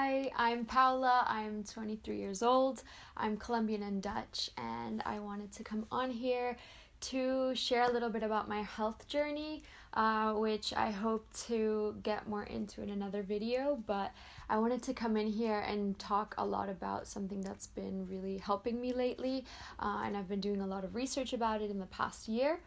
Hi, I'm Paula. I'm 23 years old. I'm Colombian and Dutch, and I wanted to come on here to share a little bit about my health journey, which I hope to get more into in another video, but I wanted to come in here and talk a lot about something that's been really helping me lately, and I've been doing a lot of research about it in the past year,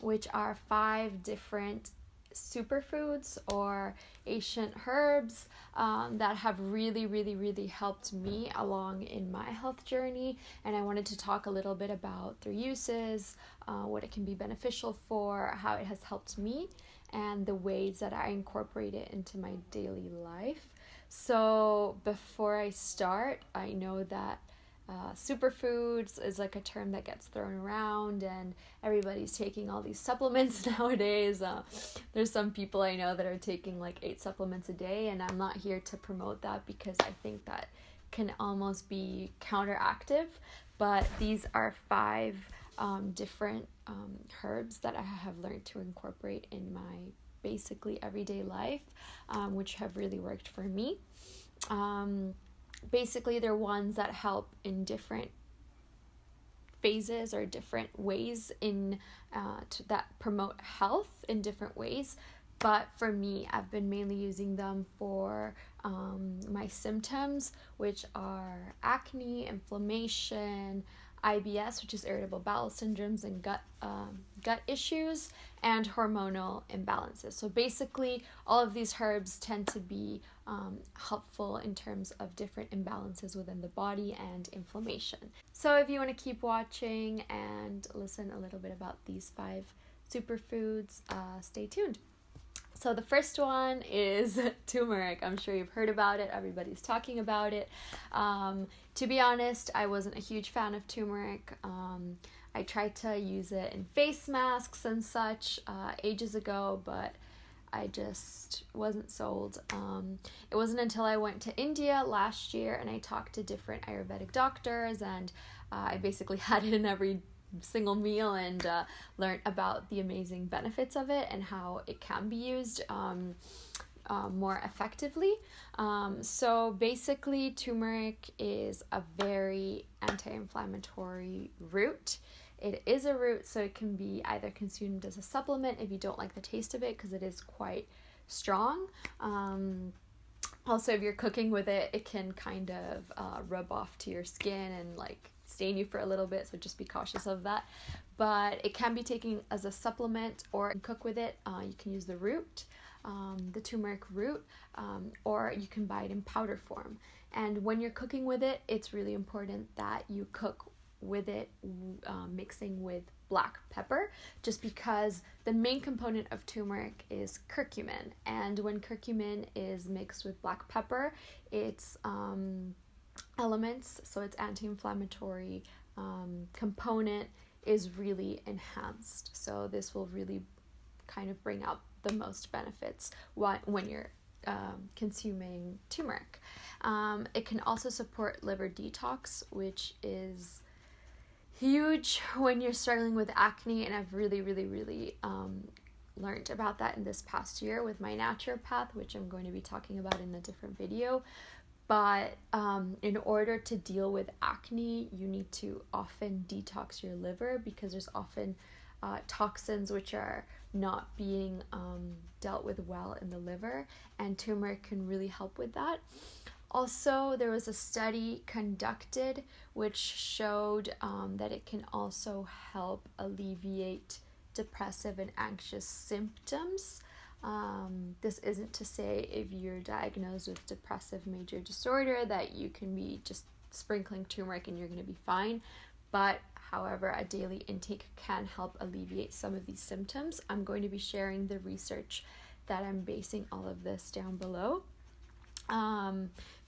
which are 5 different superfoods or ancient herbs that have really helped me along in my health journey. And I wanted to talk a little bit about their uses, what it can be beneficial for, how it has helped me, and the ways that I incorporate it into my daily life. So before I start, I know that superfoods is like a term that gets thrown around and everybody's taking all these supplements nowadays. There's some people I know that are taking like 8 supplements a day, and I'm not here to promote that because I think that can almost be counteractive. But these are 5 different herbs that I have learned to incorporate in my basically everyday life, which have really worked for me. Basically, they're ones that help in different phases or different ways that promote health in different ways. But for me, I've been mainly using them for my symptoms, which are acne, inflammation, IBS, which is irritable bowel syndromes, and gut issues, and hormonal imbalances. So basically, all of these herbs tend to be helpful in terms of different imbalances within the body and inflammation. So if you want to keep watching and listen a little bit about these 5 superfoods, stay tuned. So the first one is turmeric. I'm sure you've heard about it. Everybody's talking about it. To be honest, I wasn't a huge fan of turmeric. I tried to use it in face masks and such ages ago, but I just wasn't sold. It wasn't until I went to India last year and I talked to different Ayurvedic doctors, and I basically had it in every single meal and learned about the amazing benefits of it and how it can be used more effectively. So basically, turmeric is a very anti-inflammatory root. It is a root, so it can be either consumed as a supplement if you don't like the taste of it, because it is quite strong. Also, if you're cooking with it, it can kind of rub off to your skin and like stain you for a little bit, so just be cautious of that. But it can be taken as a supplement or cook with it. You can use the root, the turmeric root, or you can buy it in powder form. And when you're cooking with it, it's really important that you cook with it mixing with black pepper, just because the main component of turmeric is curcumin, and when curcumin is mixed with black pepper, its elements, so its anti-inflammatory component is really enhanced. So this will really kind of bring out the most benefits when you're consuming turmeric. It can also support liver detox, which is huge when you're struggling with acne, and I've really learned about that in this past year with my naturopath, which I'm going to be talking about in a different video. But in order to deal with acne, you need to often detox your liver, because there's often toxins which are not being dealt with well in the liver, and turmeric can really help with that. Also, there was a study conducted which showed that it can also help alleviate depressive and anxious symptoms. This isn't to say if you're diagnosed with depressive major disorder that you can be just sprinkling turmeric and you're going to be fine. But however, a daily intake can help alleviate some of these symptoms. I'm going to be sharing the research that I'm basing all of this down below.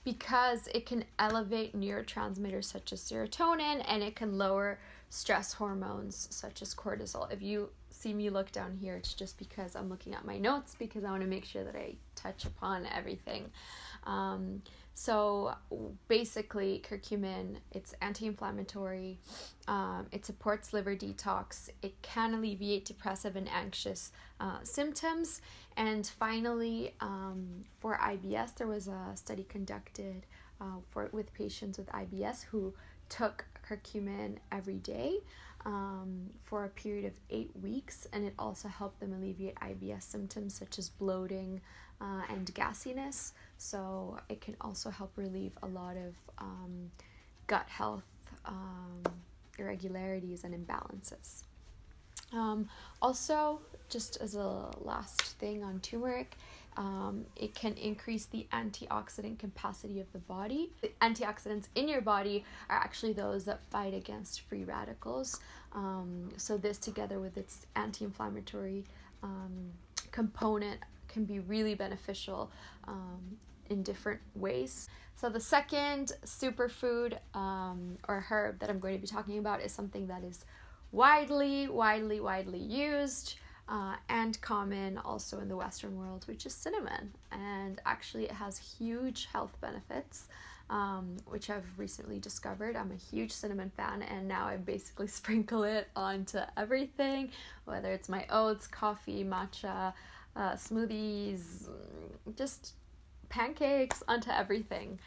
Because it can elevate neurotransmitters such as serotonin, and it can lower stress hormones such as cortisol. If you see me look down here, it's just because I'm looking at my notes, because I want to make sure that I touch upon everything. So basically, curcumin, it's anti-inflammatory, it supports liver detox, it can alleviate depressive and anxious symptoms, And finally, for IBS, there was a study conducted with patients with IBS who took curcumin every day for a period of 8 weeks, and it also helped them alleviate IBS symptoms such as bloating and gassiness. So it can also help relieve a lot of gut health irregularities and imbalances. Also, just as a last thing on turmeric, it can increase the antioxidant capacity of the body. The antioxidants in your body are actually those that fight against free radicals. So this, together with its anti-inflammatory component, can be really beneficial in different ways. So the second superfood or herb that I'm going to be talking about is something that is widely used and common also in the Western world, which is cinnamon. And actually it has huge health benefits, which I've recently discovered. I'm a huge cinnamon fan, and now I basically sprinkle it onto everything, whether it's my oats, coffee, matcha, smoothies, just pancakes, onto everything.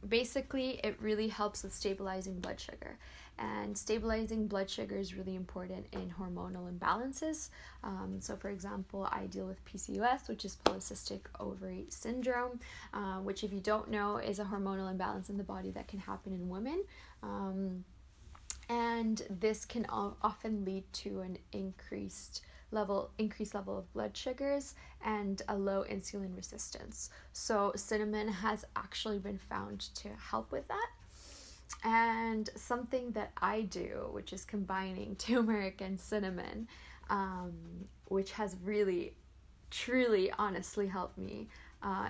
Basically, it really helps with stabilizing blood sugar. And stabilizing blood sugar is really important in hormonal imbalances. So for example, I deal with PCOS, which is polycystic ovary syndrome, which, if you don't know, is a hormonal imbalance in the body that can happen in women. And this can often lead to an increased level of blood sugars and a low insulin resistance. So cinnamon has actually been found to help with that. And something that I do, which is combining turmeric and cinnamon, which has really, truly, honestly helped me.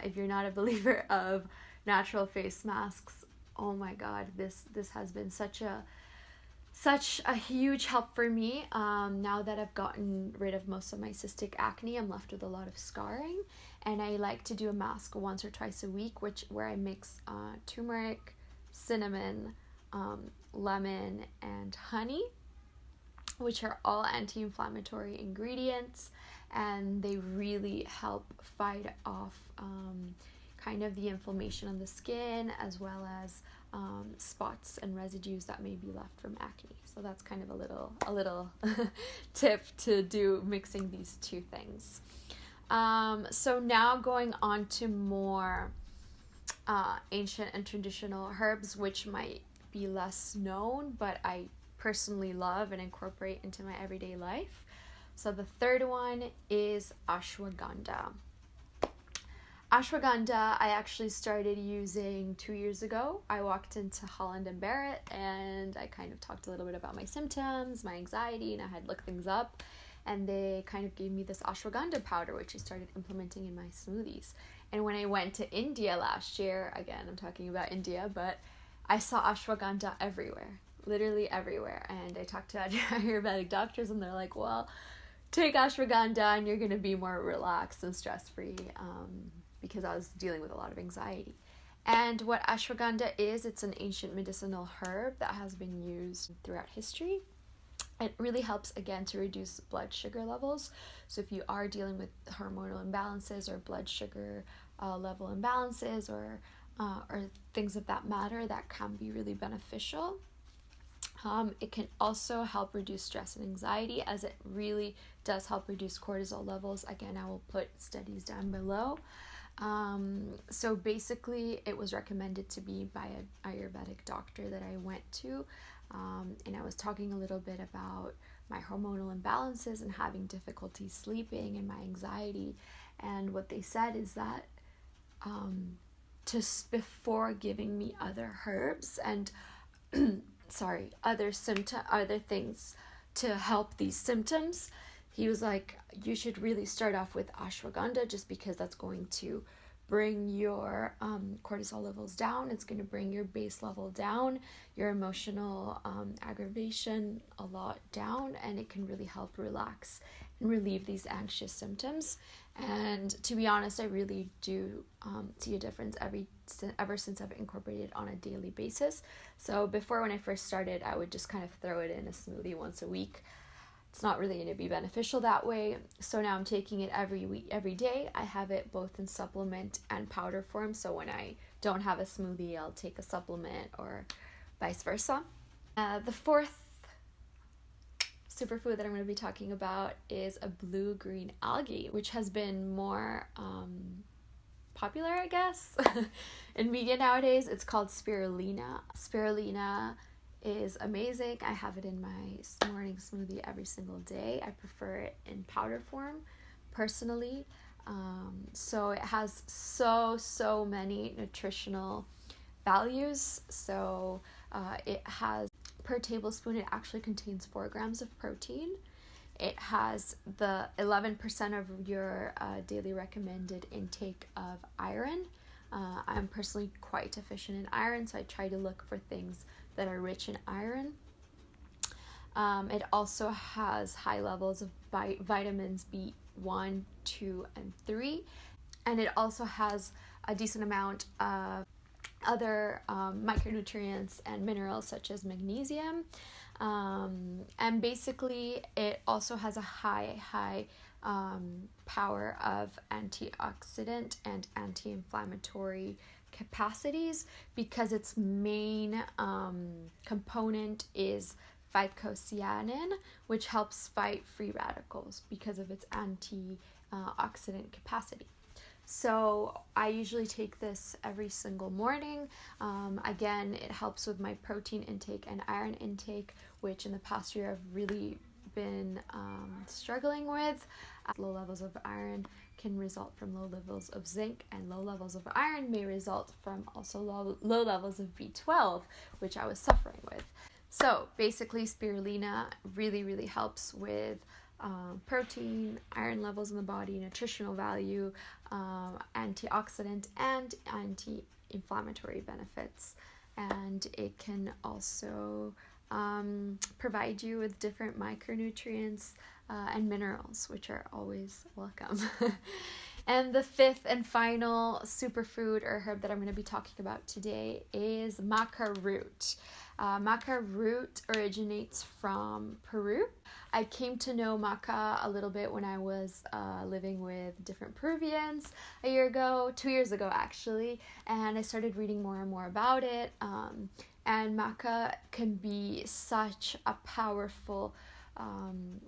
If you're not a believer of natural face masks, oh my God, this has been such a huge help for me. Now that I've gotten rid of most of my cystic acne, I'm left with a lot of scarring, and I like to do a mask once or twice a week, where I mix turmeric, cinnamon, lemon, and honey, which are all anti-inflammatory ingredients, and they really help fight off kind of the inflammation on the skin, as well as spots and residues that may be left from acne. So that's kind of a little tip to do, mixing these two things. So now going on to more ancient and traditional herbs, which might be less known, but I personally love and incorporate into my everyday life. So the third one is ashwagandha. Ashwagandha I actually started using 2 years ago. I walked into Holland & Barrett, and I kind of talked a little bit about my symptoms, my anxiety, and I had looked things up, and they kind of gave me this ashwagandha powder, which I started implementing in my smoothies. And when I went to India last year, again, I'm talking about India, but I saw ashwagandha everywhere, literally everywhere. And I talked to Ayurvedic doctors, and they're like, well, take ashwagandha and you're going to be more relaxed and stress-free, because I was dealing with a lot of anxiety. And what ashwagandha is, it's an ancient medicinal herb that has been used throughout history. It really helps, again, to reduce blood sugar levels. So if you are dealing with hormonal imbalances or blood sugar level imbalances or things of that matter, that can be really beneficial. It can also help reduce stress and anxiety, as it really does help reduce cortisol levels. Again, I will put studies down below. So basically, it was recommended to me by an Ayurvedic doctor that I went to, and I was talking a little bit about my hormonal imbalances and having difficulty sleeping and my anxiety. And what they said is that before giving me other herbs and other things to help these symptoms, he was like, you should really start off with ashwagandha, just because that's going to bring your cortisol levels down. It's going to bring your base level down, your emotional aggravation a lot down, and it can really help relax and relieve these anxious symptoms. And to be honest, I really do see a difference ever since I've incorporated it on a daily basis. So before, when I first started, I would just kind of throw it in a smoothie once a week. it's not really going to be beneficial that way. So now I'm taking it every week, every day. I have it both in supplement and powder form. So when I don't have a smoothie, I'll take a supplement or vice versa. The fourth superfood that I'm going to be talking about is a blue-green algae, which has been more popular, I guess, in media nowadays. It's called spirulina. Spirulina is amazing. I have it in my morning smoothie every single day. I prefer it in powder form personally. So it has so many nutritional values. So it has, per tablespoon, it actually contains 4 grams of protein. It has the 11% of your daily recommended intake of iron. I'm personally quite deficient in iron, so I try to look for things that are rich in iron. It also has high levels of vitamins B1, 2, and 3. And it also has a decent amount of other micronutrients and minerals such as magnesium. And basically it also has a high power of antioxidant and anti-inflammatory capacities, because its main component is phycocyanin, which helps fight free radicals because of its antioxidant capacity. So I usually take this every single morning. Again, it helps with my protein intake and iron intake, which in the past year I've really been struggling with. Low levels of iron can result from low levels of zinc, and low levels of iron may result from also low levels of B12, which I was suffering with. So basically spirulina really helps with protein, iron levels in the body, nutritional value, antioxidant and anti-inflammatory benefits. And it can also provide you with different micronutrients and minerals, which are always welcome. And the fifth and final superfood or herb that I'm going to be talking about today is maca root. Maca root originates from Peru. I came to know maca a little bit when I was living with different Peruvians 2 years ago actually, and I started reading more and more about it. And maca can be such a powerful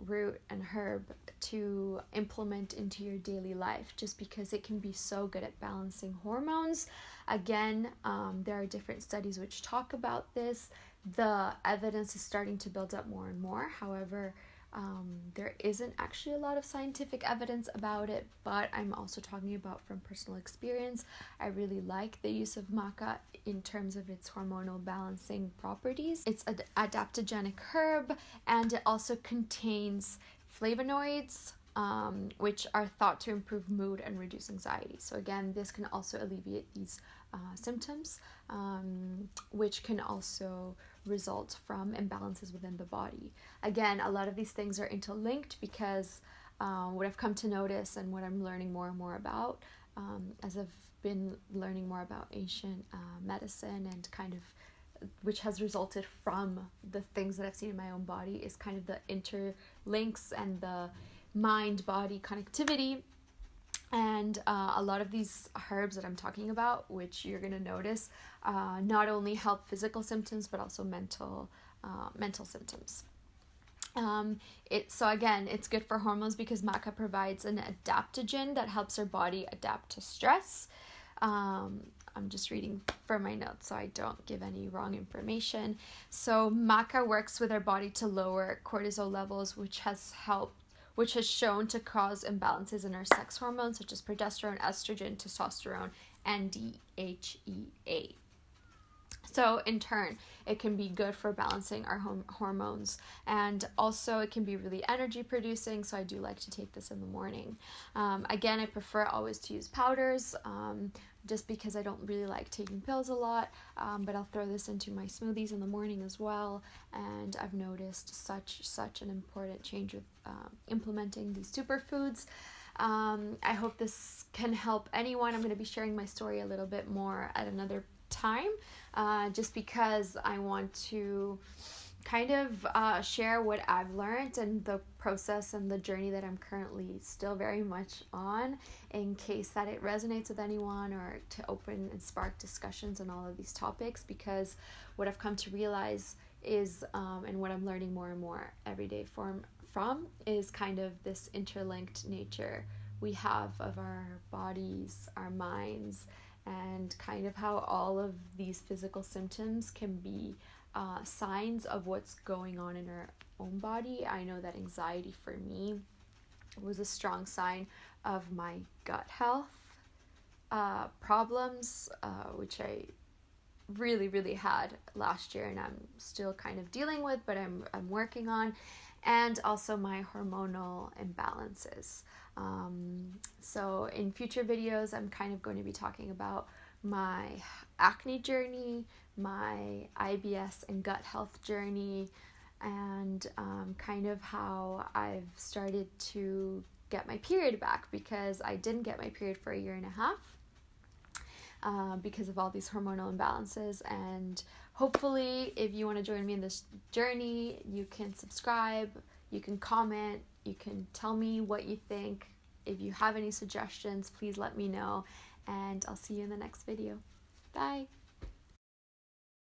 root and herb to implement into your daily life, just because it can be so good at balancing hormones. Again, there are different studies which talk about this. The evidence is starting to build up more and more. However, there isn't actually a lot of scientific evidence about it, but I'm also talking about from personal experience. I really like the use of maca in terms of its hormonal balancing properties. It's an adaptogenic herb, and it also contains flavonoids, which are thought to improve mood and reduce anxiety. So again, this can also alleviate these symptoms, which can also result from imbalances within the body. Again, a lot of these things are interlinked, because what I've come to notice and what I'm learning more and more about, as I've been learning more about ancient medicine, and kind of which has resulted from the things that I've seen in my own body, is kind of the interlinks and the mind-body connectivity. And a lot of these herbs that I'm talking about, which you're going to notice, not only help physical symptoms, but also mental symptoms. So again, it's good for hormones because maca provides an adaptogen that helps our body adapt to stress. I'm just reading from my notes so I don't give any wrong information. So maca works with our body to lower cortisol levels, which has shown to cause imbalances in our sex hormones such as progesterone, estrogen, testosterone, and DHEA. So in turn, it can be good for balancing our hormones, and also it can be really energy producing, so I do like to take this in the morning. Again, I prefer always to use powders, just because I don't really like taking pills a lot, but I'll throw this into my smoothies in the morning as well, and I've noticed such an important change with implementing these superfoods. I hope this can help anyone. I'm going to be sharing my story a little bit more at another time, just because I want to kind of share what I've learned and the process and the journey that I'm currently still very much on, in case that it resonates with anyone, or to open and spark discussions on all of these topics. Because what I've come to realize is, and what I'm learning more and more every day from is kind of this interlinked nature we have of our bodies, our minds, and kind of how all of these physical symptoms can be signs of what's going on in our own body. I know that anxiety for me was a strong sign of my gut health problems, which I really had last year, and I'm still kind of dealing with, but I'm working on, and also my hormonal imbalances. So in future videos, I'm kind of going to be talking about my acne journey, my IBS and gut health journey, and kind of how I've started to get my period back, because I didn't get my period for 1.5 years because of all these hormonal imbalances. And hopefully, if you want to join me in this journey, you can subscribe, you can comment, you can tell me what you think. If you have any suggestions, please let me know, and I'll see you in the next video. Bye!